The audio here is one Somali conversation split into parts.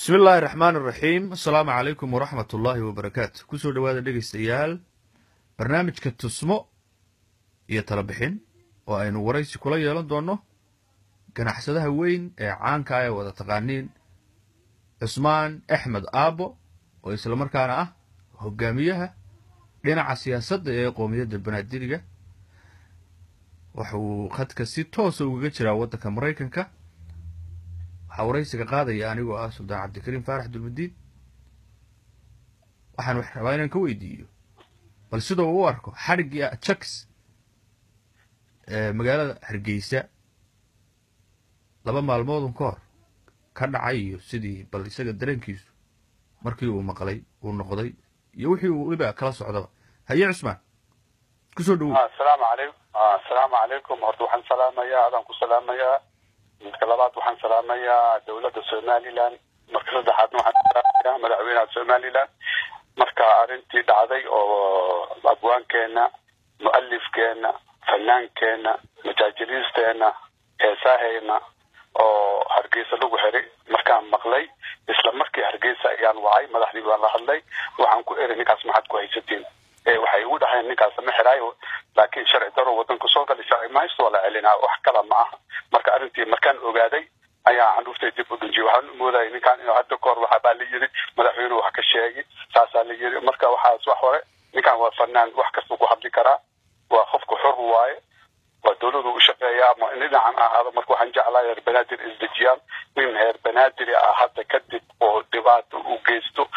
بسم الله الرحمن الرحيم. السلام عليكم ورحمة الله وبركاته. كسو دوادا دغيستيال برنامجka tusmo iyo tala bixin oo aynu waraysi kula yeelan doono ganacsadaha weyn ee caanka ah ee wada taqaaniin Cusmaan Axmed Aabo oo isla markaana ah hogaamiyaha dhinaca siyaasadda ee qoomiyadda Banaadir wuxuu khadka si toos ah uga jiraa waddanka Mareykanka. waraysiga qaadaya anigoo ah Suldaan Cabdikariim Faarax Dulmadiid. waxaan wax rabaa inaan ka weydiiyo bal sidoo uu arko xariga Chucks magaalada Hargeysa laba maalmood ka hor ka dhacay sidii bal isaga dareenkiisu markii uu maqlay uu noqday iyo wixii uu iba kala socdo. haye Cusmaan ku soo dhaw. السلام عليكم horta waxaan salaamayaa adan ku salaamayaa kalabaad waxaan salaamayaa dawladda Soomaaliland marka saddexaad waxaan salaamayaa madaxweynaha Soomaaliland marka arintii dhacday oo abwaankeena muallifkeena fanaankeena majaajilisteena heesaheena oo Hargeysa lagu xiray markaan maqlay isla markii Hargeysa ayaan wacay madaxdii waan la hadlay waxaan ku eray ninkaas maxad ku haysatiin waxay ugu dhaxeen ninkaas ma xiraayo laakiin sharci daro wadanka soo galay sharci ma haysto wala celinaa wax kala ma aha marka arintii markaan ogaaday ayaa canuurtay dib u dhunjiyay waxaan mooday ninkaan inuu hadda koor waxa baa la yiri madaxweynuhu wax ka sheegay saasa la yiri marka waxaas wax hore ninkaan waa fanaan wax kasta ku hadli karaa waa qofku xor waaye waa dawladdu u shaqeeyaa ma dhinacan ahaado marka waxaan jeclahay reer Banaadir isdejiyaan in reer Banaadir hadda kadib oo dhibaato u geysto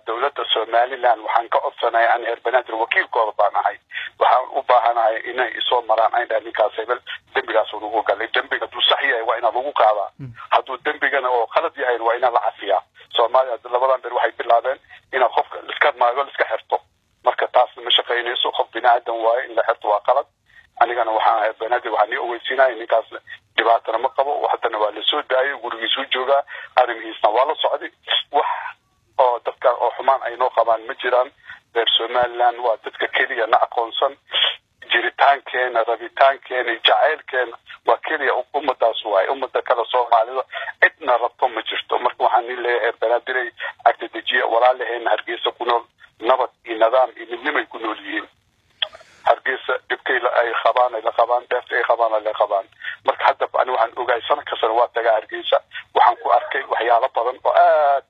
dawladda Soomaaliland waxaan ka codsanayaa aan reer Banaadir wakiilkooda baan ahay waxaan u baahanahay inay soo maraan ay ninkaas hebel dambigaas uu ugu galay dambiga duu sax yahay waa in lagu qaadaa hadduu dambigana oo khalad yahay waa in la cafiyaa Soomaaliya labadan bir waxay bilaabeen in qofka iska maago iska xirto marka taas ma shaqeynayso qof binaadan waaye in la xirto waa qalad anigana waxaan reer Banaadir waxaan u weydiinay ninkaas dhibaato ma qabo waxdana waa la soo daayay gurigiisu jooga arrimihiisna waa la socday wax oo dadka oo xumaan ay noo qabaan ma jiraan reer Soomaaliland waa dadka kaliya na aqoonsan jiritaankeena rabitaankeena jacaylkeena waa kaliya ummadaas waay ummada kala Soomaalida cidna rabto ma jirto marka waxaan leeyahay Banaadir agta dejiya walaalaheena Hargeysa ku nool nabad iyo nidaam iyo midnimo ku nool yihiin Hargeysa dibkayla ay qabaan deeftay qabaan marka hadda aan waxaan ogaay sana ka sar waa taga Hargeysa waxaan ku arkay waxyaalo badan oo aad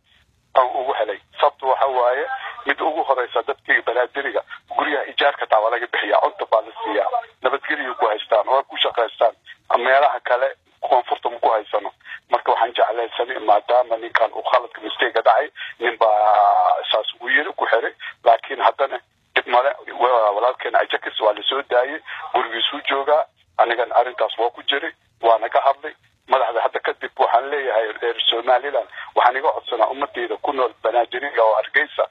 aan ugu helay sababtu waxa waaye mid ugu horeysa dadkii Banaadiriga guriga ijaarka taa laga bixiyaa cunto baa la siiyaa nabadgelyo ku haystaan oo ku shaqeystaan meelaha kale koonfurta ku haysano marka waxaan jeclaysanay maadaama ninkan uu khaladka mistake dhacay ninba saas u yiri ku xiray laakiin haddana dib male walaalkeen Chucks waa la soo daayay gurigiisu jooga anigan arintaas waa ku jiray waana ka hadlay madaxda hadda kadib waxaan leeyahay reer Soomaaliland waxaan iga codsanaa ummadeyda ku nool Banaadir oo Hargeysa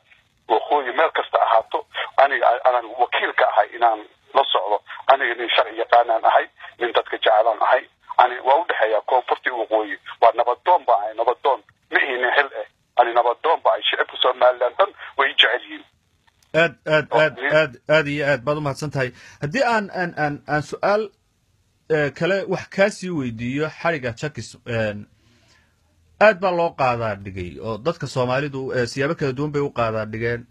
وخوي مركز تأهاتو أنا وكيل كأهاي إنان لصعده أنا اللي شرعي قانون أهاي من ذاتك جعلان أهاي أنا وأوضح يا كونفرتي وقوي ونبضون باي نبضون مهين هلأ أنا نبضون باي شعب Soomaaliland ويجعلين آد بعض ما تسنتهاي هدي أن سؤال كلا وحكاسي ويديو حركة Chucks aad baa loo qaadaa dhigay oo dadka Soomaalidu siyaabo kala duwan bay u qaadaa dhigeen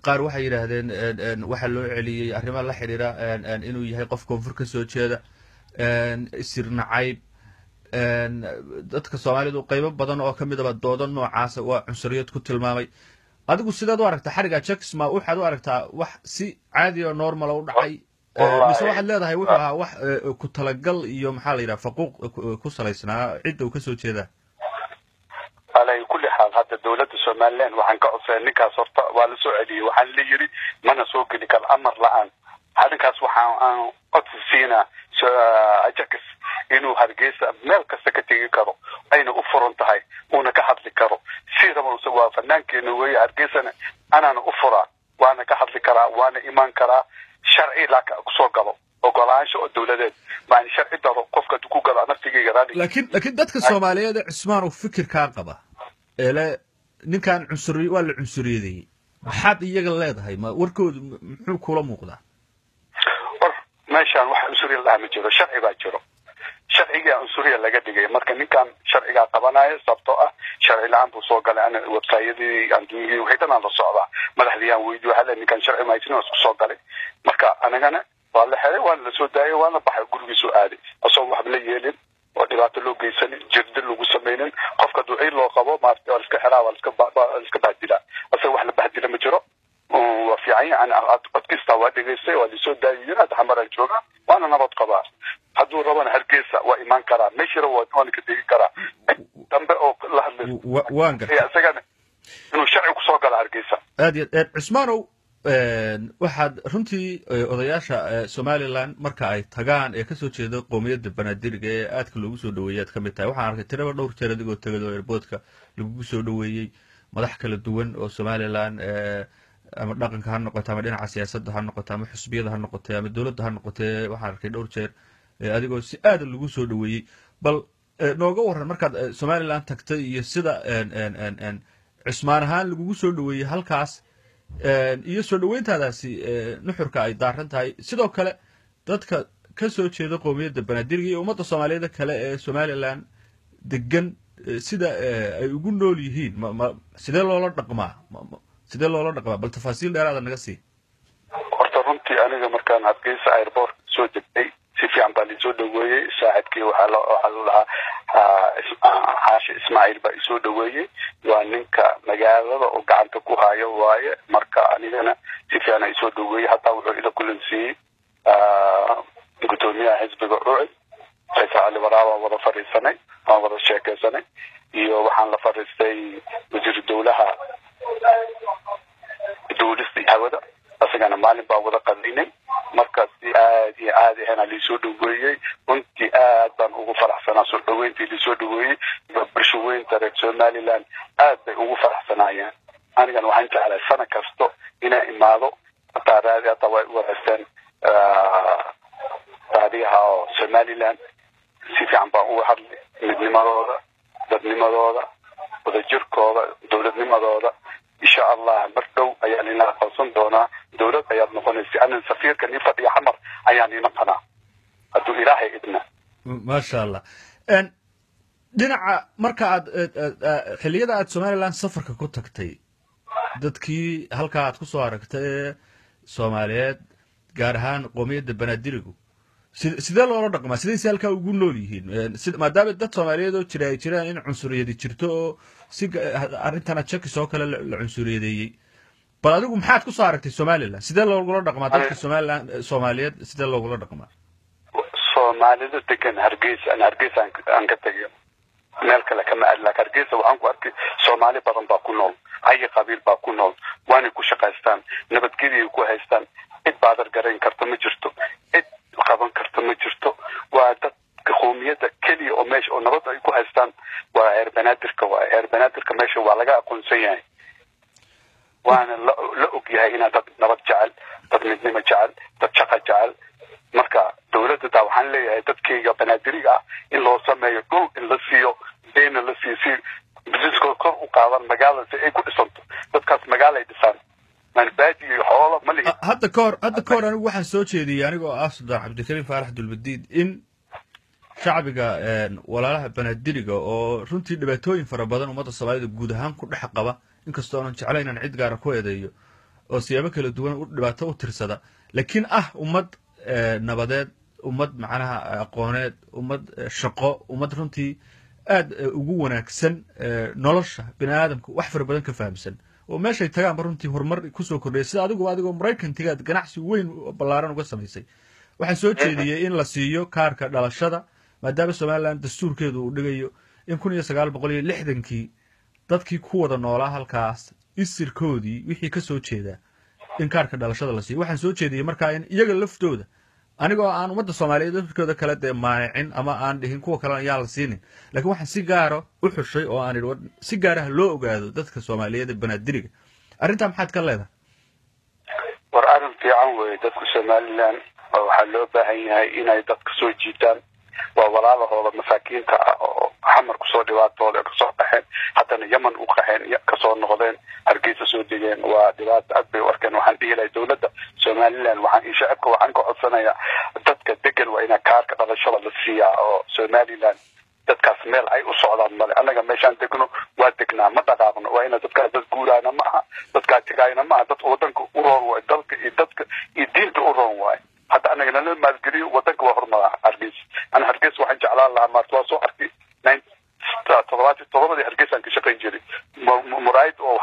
qaar waxay yiraahdeen waxa loo celiyay arrimo la xiriira inuu yahay qof koonfur ka soo jeeda isirnacayb dadka Soomaalidu qaybo badan oo kamid ah doodan noocaas waa cunsuriyad ku tilmaamay adigu sidaad u aragtaa xariga Chucks ma waxaad u aragtaa wax si caadi oo normal u dhacay mise waxaad leedahay wuxuu ahaa wax ku talagal iyo maxaa la yiraahdaa faquuq ku salaysnaa cid uu ka soo jeeda على كل حال هذا دولة Soomaaliland وحن كأصلا نكاس ولا سعودي وحن اللي يري ما نسوق لك الأمر الآن هذا كاس وحن قدسينا Chucks إنه هرجيسة ملك سكتي كرو أين أفرنت هاي ونكحت لكرو سيرة من سوا فنان كإنه هي هرجيسة أنا أفرا وأنا كحت لكرا وأنا إيمان كرا شرعي لك سوقه وقالانش الدولة مع شرعي ده قفك تكون قال نفسي جرالي لكن دتك الصومالية ده عثمان وفكر كعقبة لا نكان عنصري ولا عنصرية دي حد يجعل هذا هاي ما وركود محو كولا مقدار ماشان واحد عنصري الله مجرى شرعي باجرو sharciga unsuriya laga dhigay marka ninkan sharciga qabanaya sababtoo ah sharci la'aan buu soo galay ana website-yadii anduunyada waxay dhan la socdaa madaxdiyan weydiyo waxa ninkan sharci ma haysan isku soo galay marka anagana waa la xeray waa la soo daayay waa la baxay gurigiisu aaday asoo wax la yeelin oo dhibaato loo geysan jirda lagu sameeyeen qofka ducay loo qabo maartay oo iska xiraa waa iska bahdila asoo wax la bahdila ma jiro oo fiican ana qodkista waa dhigaystay waa la soo daayay hada xamar jooga waana nabad qabaa hadduu rabana hargeysa waa iman karaa meeshira waa ka degi karaa dambe oo la hadlay waan gartay asagana inuu sharci ku soo galo hargeysa aad Cusmaanow waxaad runtii odayaasha Somaliland marka ay tagaan ee ka soo jeedo qoomiyadda Banaadirga ee aadka loogu soo dhaweeyay ka mid tahay waxaan arkay tiraba dhowr jeer adigoo tagado airportka lagu soo dhaweeyay madax kala duwan oo Somaliland ama dhaqanka ha noqoto ama dhinaca siyaasadda ha noqoto ama xisbiyada ha noqoto ama dawladda ha noqoto waxaan arkay dhowr jeer adigoo si aad lagu soo dhaweeyay bal nooga waran markaad Somaliland tagtay iyo sida Cusmaan ahaan lagu soo dhaweeyay halkaas iyo soo dhaweyntaadaasi nuxurka ay daaran tahay sidoo kale dadka ka soo jeeda qoomiyadda Banaadirga iyo ummadda Soomaaliyeed kale ee Somaliland degan sida ay ugu nool yihiin sidee loola dhaqmaa bal tafaasiil dheeraad naga sii horta runtii aniga markaan Hargeysa airport soo degtay si fiican baa la soo dhaweeyay saaxiibkii waxa la Xaashi Ismaaciil baa soo dhaweeyay waa ninka magaalada oo gacanta ku hayo waaye marka anigana si fiican ay soo dhaweeyay hatta wuxuu ila kulansiiyay gudoomiyaha xisbiga Ruuci Faysal Ali Waraawa wada fariisanay aan wada sheekaysanay iyo waxaan la fariistay wasiir dawlaha dawladda hawada asagana maalin baa wada qadinay marka si aad iyo aad ahna li soo dhaweeyay runtii aad baan ugu faraxsanaa soo dhaweyntii li soo dhaweeyay bulshooyinka reer Somaliland aad bay ugu faraxsanaayeen anigana waxaan jeclahay sana kasto inay imaado taariikhda hata way wadaastaan taariikhda Somaliland si fiican baan ugu hadlay midnimadooda dadnimadooda wadajirkooda dawladnimadooda insha Allah mardow ayaan ina aqoonsan doonaa dawlad ayaad noqonaysaa ana safiirka ni fadhiya xamar ayaan ina qana haduu ilaahay idna ma sha Allah dhinaca marka aad xilliyada aad Somaliland safarka ku tagtay dadkii halka aad ku soo aragtay Soomaaliyeed gaar ahaan qoomiyadda Banaadirga sidee loola dhaqmaa sidee halka ugu nool yihiin maadaama dad Soomaaliyeed oo jiraan in cunsuriyadi jirto oo si arintana Chaki soo kale la cunsuriyadeeyay bal adigu maxaad ku soo aragtay Somaliland sidee loola dhaqmaa dadka Soomaaliyeed sidee loola dhaqmaa Soomaalida degan Hargeysa aan ka tagay meel kale kama adla Hargeysa waxaan ku arkay Soomaali badan baa ku nool ay qabiil baa ku nool waana ku shaqaystaan nabadgelyo ku haystaan cid baadar gareyn karta ma jirto cid qaban karta ma jirto waa dad qoomiyada kaliya oo meesha oo nabad ay ku haystaan waa reer Banaadirka meesha waa laga aqoonsan yahay waana la og yahay in dad nabad jecel dad midnimo jecel dad shaqo jecel marka dawladda taa waxaan leeyahay dadkayga Banaadirga in loo sameeyo dhul in la siiyo deena la siiyo businesskooda kor u qaadan magaalada si ay ku dhisanto dadkaas magaalo ay dhisaan man baadi xoolo ma lihi hadda koor anigu waxaan soo jeediyay anigoo Sultan Cabdikariim Faarax Dulbadiid in shacbiga walaalaha Banaadirga oo runtii dhibaatooyin fara badan ummadda Soomaaliyeed guud ahaan ku dhex qaba inkastoo aan jeclayn in cid gaar ah ku eedeeyo oo siyaabo kala duwan u dhibaato u tirsada laakiin ummad nabadeed ummad macnaha aqooneed ummad shaqo ummad runtii aad ugu wanaagsan nolosha bini'aadamka wax fara badan ka fahamsan oo meeshay tagaan runtii horumar ku soo kordhay sida adigoo Mareykantiga ganacsi weyn ballaaran uga sameysay waxaan soo jeediyay in la siiyo kaarka dhalashada maadaama Somaliland dastuurkeedu uu dhigayo in 1960kii dadkii ku wada noolaa halkaas isirkoodii wixii ka soo jeeda in kaarka dhalashada la siiyo waxaan soo jeediyay markaa in iyaga laftooda anigoo aan ummadda Soomaaliyeed dadkooda kala maanicin ama aan dhihin kuwa kale ayaan la siinin laakiin waxaan si gaar ah u xushay oo aan si gaar ah loo ogaado dadka Soomaaliyeed ee Banaadirga arinta maxaad ka leedahay war arin fiican weey dadka Somaliland waxa loo baahan yahay inay dadka soo jiitaan waa walaalahooda masaakiinta oo xamar ku soo dhibaatooda ka soo baxeen haddana Yemen u qaxeen ka soo noqdeen Hargeysa soo degeen waa dhibaato aad bay u arkeen waxaan dhihi lahaa dawladda Somaliland waxaan shacabka waxaan ka codsanayaa dadka degan waa ina kaarka dhalashada la siiyaa oo Somaliland dadkaas meel ay u socdaan male anaga meeshaan degno waa degnaa ma dhaqaaqno waa ina dadkaas dad guuraana ma aha dadkaa tagaayna ma aha dad wadanka u roon waay dalka iyo dadka iyo diinta u roon waay hadda anaga nala maalgeliyo wadanka waa horumara Hargeysa ana Hargeysa waxaan jeclaan lahaa maanta waa soo arkay 97 Hargeysa ka shaqayn jiray muraayid oo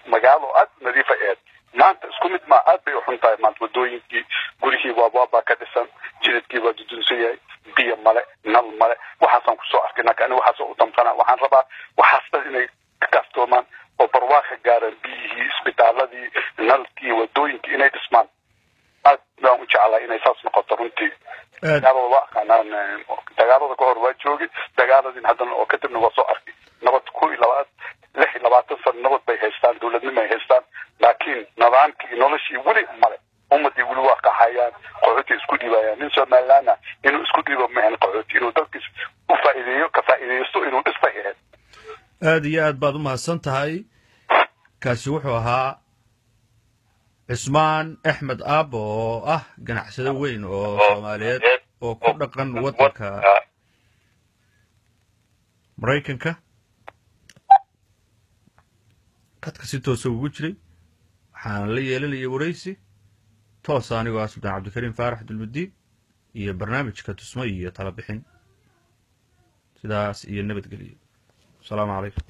magaalo aad nadiif ah maanta isku mid ma aad bay u xuntahay maanta wadooyinkii gurigii waa ka dhisan jidadkii waa dudunsan biyo male nal male waxaasan ku soo arkay anaga waxaas u damqana waxaan rabaa waxaas inay ka kastoomaan oo barwaaqo gaaraan biyihii isbitaaladii nalkii wadooyinkii inay dhismaan aad baan u jeclahay inay saas noqoto runtii dagaalada ka hor waa joogay dagaaladii haddana oo kadibna waa soo arkay nabad 26 sano nabad bay haystaan dowladnimo ay haystaan laakiin nidaamkii noloshii weli male ummadii weli waa qaxayaan qaxooti isku dhibayaan nin Somaliland inuu isku dhibo maahan qaxooti inuu dadkiis u faa'iideysto inuu dhisbay yahay aad iyo aad baad u mahadsan tahay kaasi wuxuu ahaa Cismaan Axmed Aabo oo ah ganacsade weyn oo Soomaaliyeed oo ku dhaqan wadanka Mareykanka kadka si toos ugu jiray waxaan la yeelanayay wareysi toos anigoo Sultan Cabdikariim Faarax Dulmadiin iyo barnaamijka tusmo iyo talo bixin sidaas iyo nabadgelyo. Assalaamu calaykum.